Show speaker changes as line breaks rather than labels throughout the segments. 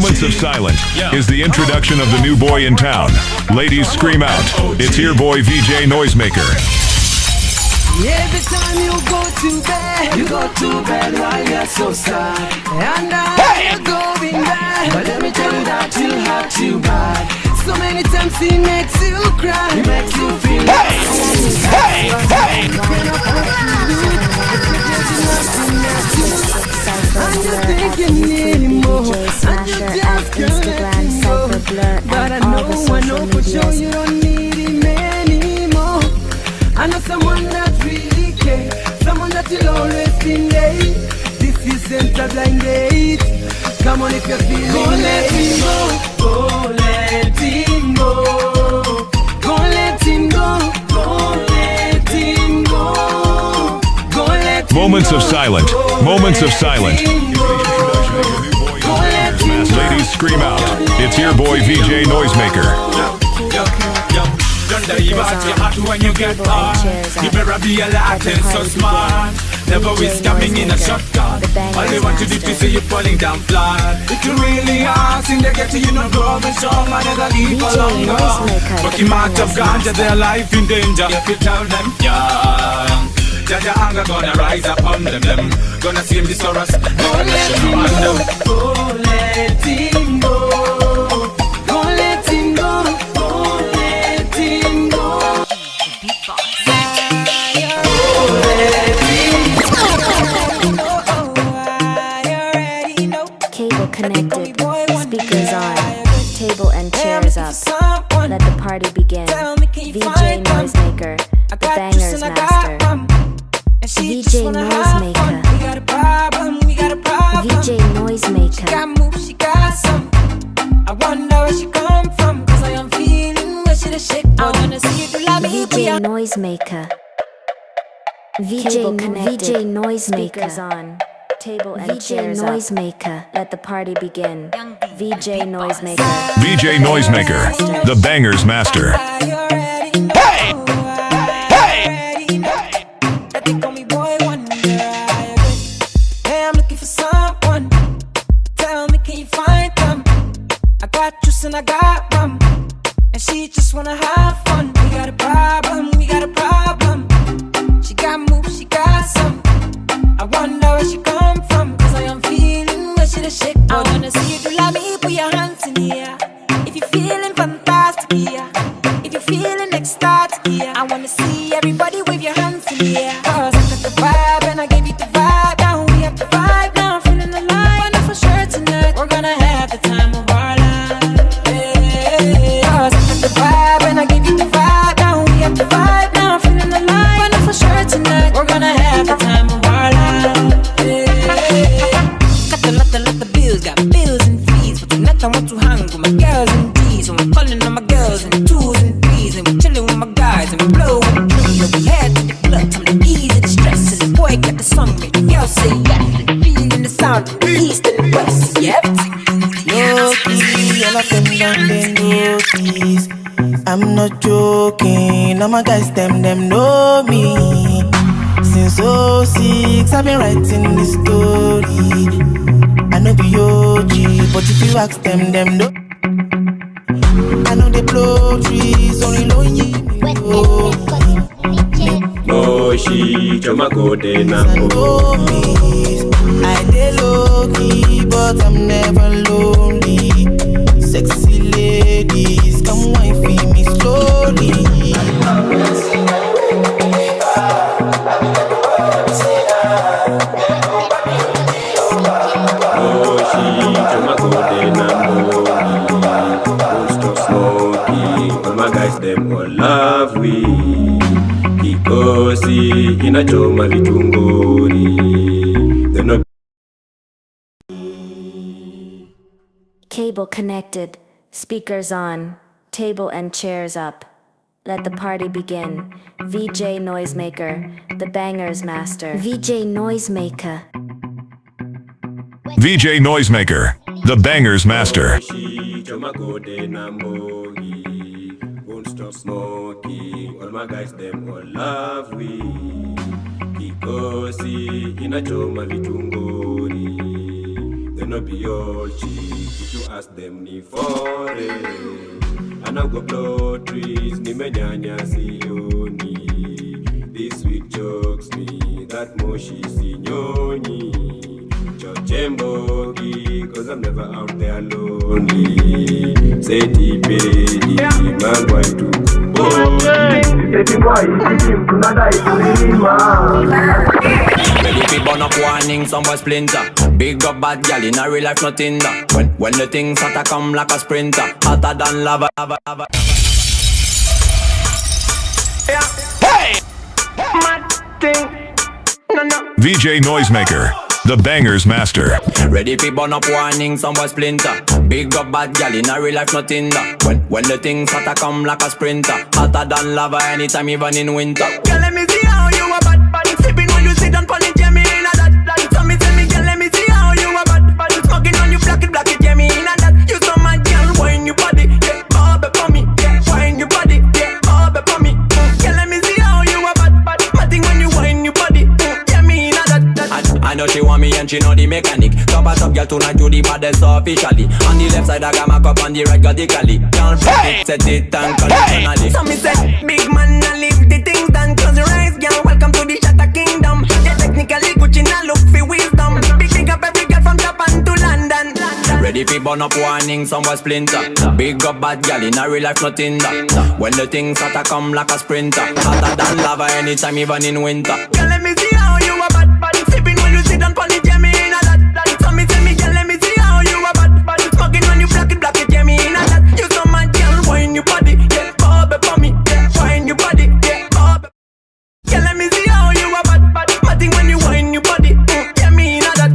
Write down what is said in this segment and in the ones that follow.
Moments of silence is the introduction of the new boy in town. Ladies scream out. It's your boy VJ Noisemaker.
Every time you go to bed while you're so sad. And you're going bad. But let me tell you that you have too bad. So many times he makes you cry. He makes you feel and you're thinking anymore. And you just can't let him go. But I know for sure you don't need him anymore. I know someone that really cares, someone that will always be late. This isn't a blind date. Come on if you're feeling go let him go, go let him go. Go let him go, go let him go. Go let him
Moments
go,
of silence. Moments of silence. Ladies scream out. It's your boy VJ Noisemaker.
Don't leave out your heart when you get hard. You better be alert and so smart. Never waste coming in a shotgun. All they want to do is see you falling down flat. If you really hard, sing they get to you not growing strong. I never leave for longer. Fucking out of ganja, their life in danger. If you tell them, yeah, Jaja anger gonna rise up on them. Gonna see him this for us. Go let him go, go let him go. Go let him go.
Connected, speakers on, table and chairs up. Let the party begin. VJ Noisemaker, the bangers master. VJ Noisemaker, VJ Noisemaker.
I wonder where she come from, 'cause I am feeling where she the shake. I wanna see you do like me.
VJ Noisemaker, VJ Noisemaker on. Table and chairs Noisemaker. Let the party begin. VJ Noisemaker.
VJ Noisemaker, the bangers master.
Hey! They call me boy wonder. Hey, I'm looking for someone. Tell me, can you find them? I got juice and I got rum, and she just wanna have fun. We got a problem, we got a problem. She got moves, she got some. I wonder where she come from, 'cause I am feeling where she the shake. I wanna see you do like me, put your hands in the air. If you're feeling fantastic, yeah. If you're feeling ecstatic, yeah. I wanna see everybody wave your hands in the air. 'Cause I got the vibe and I gave you the vibe. Now we have the vibe, now I'm feeling alive. I know for sure tonight we're gonna have the time of our lives. Yeah. 'Cause I got the vibe and I gave you the vibe. Now we have the vibe, now I'm feeling alive. I know for sure tonight we're gonna have the time of our lives. Lot the bills, got bills and fees. But tonight I want to hang with my girls and D's. So I'm calling on my girls and twos and threes. And we're chilling with my guys and we blow with the trees. And we head to the club, time to ease and the stress. And the boy got the song, make the girls say yes. Feeling the sound from the east and the west. Yeah, everything.
Low-key, all of them done them notice. I'm not joking, all my guys, them know me. Since 06, I've been writing this story. I know be OG, but if you ask them know. I know they blow trees, only lonely me.
Oh, she choma go de na
oh. I dey low-key, but I'm never lonely. Sexy ladies, come wine for me slowly.
Oh, she choma go de na don't stop smoking. All my guys them all love we. Kikosi inachoma vitungori. They're not.
Cable connected, speakers on, table and chairs up. Let the party begin. VJ Noisemaker, the bangers master. VJ Noisemaker.
VJ Noisemaker, the bangers master.
She choma go de na won't stop smoking. All my guys them all love we. Kikosi inachoma vitungori. no be all cheap. If you ask them ni for it, and I go blow trees, ni menyanya sioni. This week jokes me, that moshi sinyoni. Chochembogi, cause I'm never out there lonely. Say tipedi, man boy to
ready to burn up warning, some boy splinter. Big up bad gal in a real life, nothing that. When the things start to come like a sprinter, hotter than lava, lava, lava. Yeah. Hey! Mad thing. No, no.
VJ Noisemaker, the bangers master.
Ready to burn up warning, some boy splinter. Big up bad gal in a real life, nothing that. When the things start to come like a sprinter, hotter than lava anytime, even in winter. Girl, let me see how you a bad, bad. Sipping when you sit down, punish me in a that. So me tell me, girl, let me see how you a bad, bad. Smoking on you, black it, yeah, me in a that. You so mad, girl, wine your body, yeah, bob it for me, yeah, wine your body, yeah, bob it for me. Girl, let me see how you a bad, bad. Matting when you wine your body, yeah, me in a that. I know she want me and she know the mechanic. Top a top girl tonight to the baddest officially. On the left side I got my cup, on the right got the cali. Can't hey! Set it and collectionally. So me say, big man I leave the things done. Close your eyes, girl, welcome to the Shatter Kingdom. Yeah, technically Gucci now look for wisdom. Big up every girl from Japan to London. Ready for burn up warning, some boy splinter. Big up bad girl in a real life, nothing that. When the things start to come like a sprinter, hotter than lava anytime, even in winter. Girl, let me see how you a bad, bad. Sipping when you sit down, punish me in a that. So me tell me, girl, let me see how you a bad, bad. Smoking when you black it, yeah, me in a that. You so mad, girl, wine your body, yeah, bob it for me, yeah, wine your body, yeah, bob it. Girl, let me see how you a bad, bad. Matting when you wine your body, yeah, me in a that.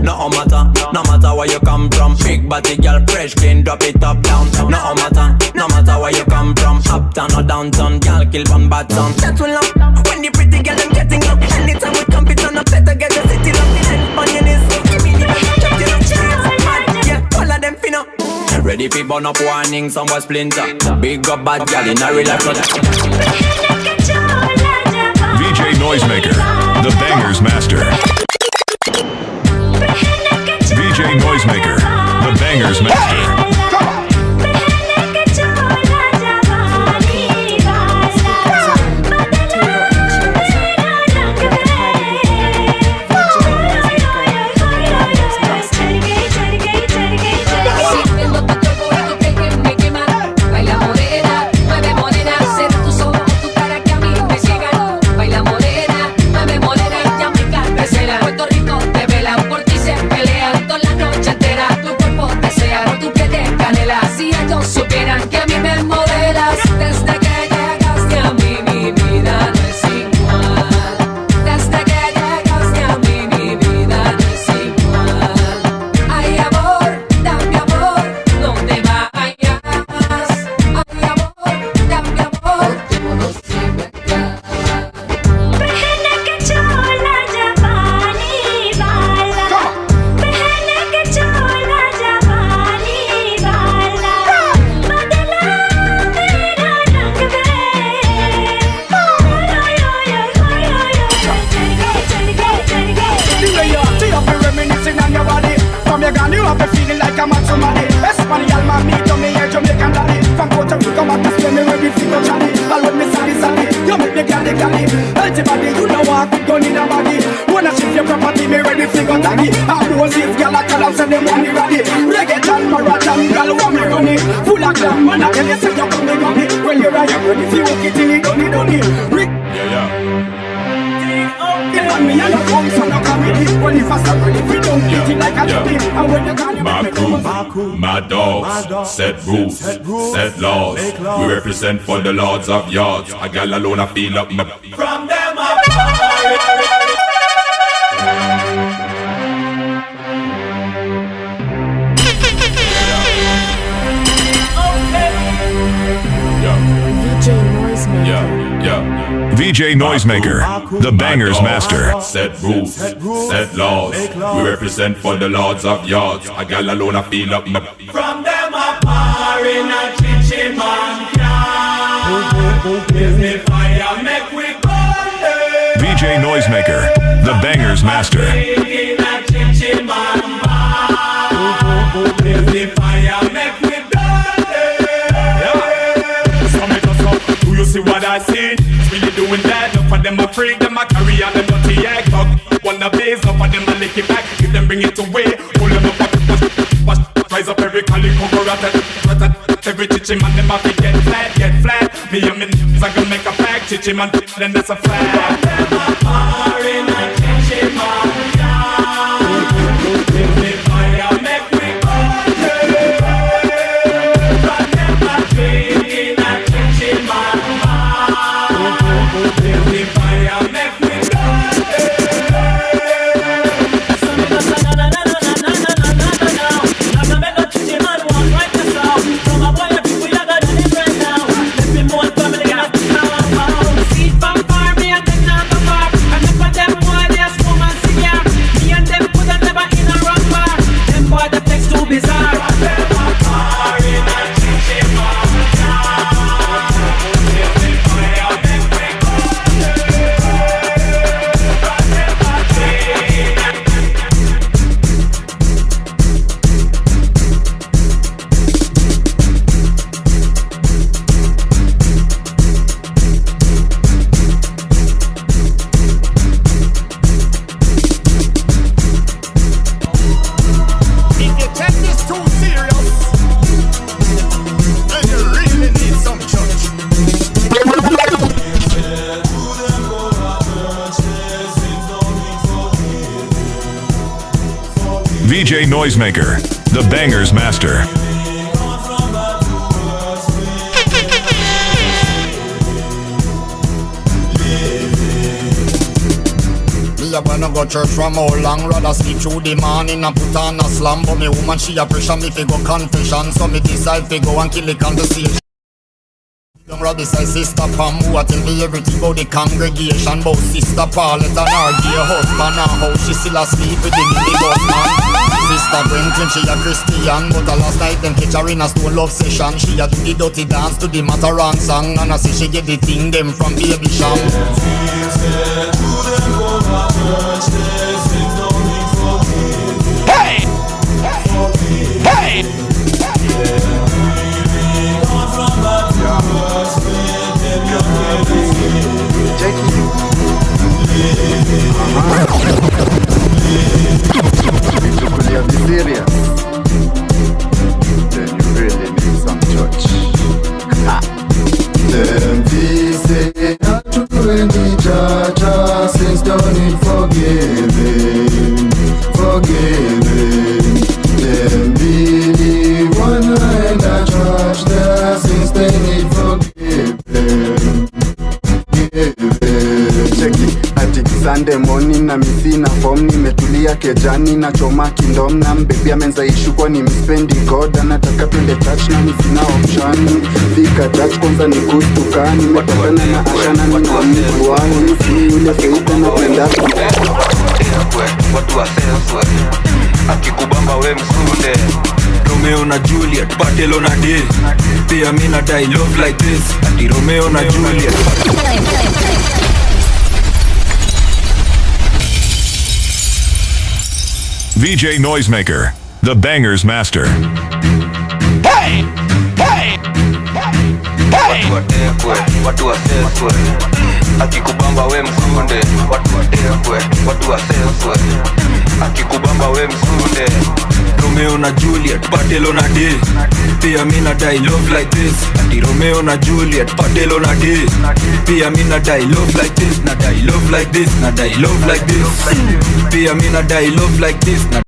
No matter where you come from. Big body girl, fresh, clean, drop it up, down. No matter where you come from. Uptown or downtown, girl, kill one bad sound. That's what love, when the pretty girl, I'm getting up. Anytime we compete on the better get the city locked. On your knees, give me the best, chop your cheese. Yeah, all of them finna. Ready for burn up warning, some boy splinter. Big up bad girl in a real life.
VJ Noisemaker, the bangers master. VJ Noisemaker, the bangers master.
My dogs, set rules, set laws. We represent for the lords of yards. A gal alone, I feel up my. From them up.
VJ Noisemaker, the bangers master.
Set rules, set laws. We represent for the lords of yards. A gal alone, I feel up my. From them up, in a chichi man can. Give me fire, make we burn.
VJ Noisemaker, the bangers master.
In a chichi man.
freak, them a carry on them dirty egg bug. Wanna blaze up and them a lick it back. If them bring it away, hold them up, push. Rise up every calico, rat. Every chichi man, them a get flat. Me and me I gonna make a pack, chichi man, then that's a flag. Them a fire in a chichi man, yeah. The fire make me burn. But them a drink in a chichi man, the fire make me burn. So me no say no. Like I make a chichi man walk right this out. From a boy people you got it right now. Let me more family got now. See from far me and take down the bar. And if for them boy they a smoke and cigar. Me and them put them never in a rock bar. Them boy the flex too bizarre. Them a bar in a chichi man.
If you take this too serious, then you really need some church.
VJ Noisemaker, the bangers master.
Me a wanna go church from how long. Rather sleep through the morning and put on a slam. But me woman she a pressure me fi go confession. So me decide fi go and kill the conversation. Young Robbie say Sister Pam who a tell me everything about the congregation. About Sister Paulette and her gay husband and how she still asleep with the minibus man. Sister Brenton she a Christian, but last night them catch her in a stone love session. She a do the dirty dance to the Mataran song. And I say she get the thing them from Baby Sham.
Hey! Hey!
If you're serious, then you really need some touch. Them be say not to any judge, since don't need forgiving. Them believe one and a judge there, since they need forgiving. Check it, ati Sunday morning na misina form. Nimetulia kejani na choma kindom. Na mbebi amenza ishu kwa ni mspendi God. Anataka twende touch na misina option. Fika touch kwanza ni kustuka. Nimetokana na ashana ni na mkuwani. Si ule feita na penda
watu wa senswe akikubamba we msunde Romeo na Juliet, Bartelo na Dale. Pia mina die love like this. Ati Romeo na Juliet.
VJ Noisemaker, the bangers master.
Hey! Hey! Hey!
Watu watekwe, watu waseswe akikubamba we msunde. Watu watekwe, watu waseswe akikubamba we msunde. Romeo na Juliet, Bartelo na Dale. Pia mina die love like this. Ati Romeo na Juliet, Bartelo na Dale. Pia mina die love like this. Na die love like this. Na die love like this. Pia mina die love like this.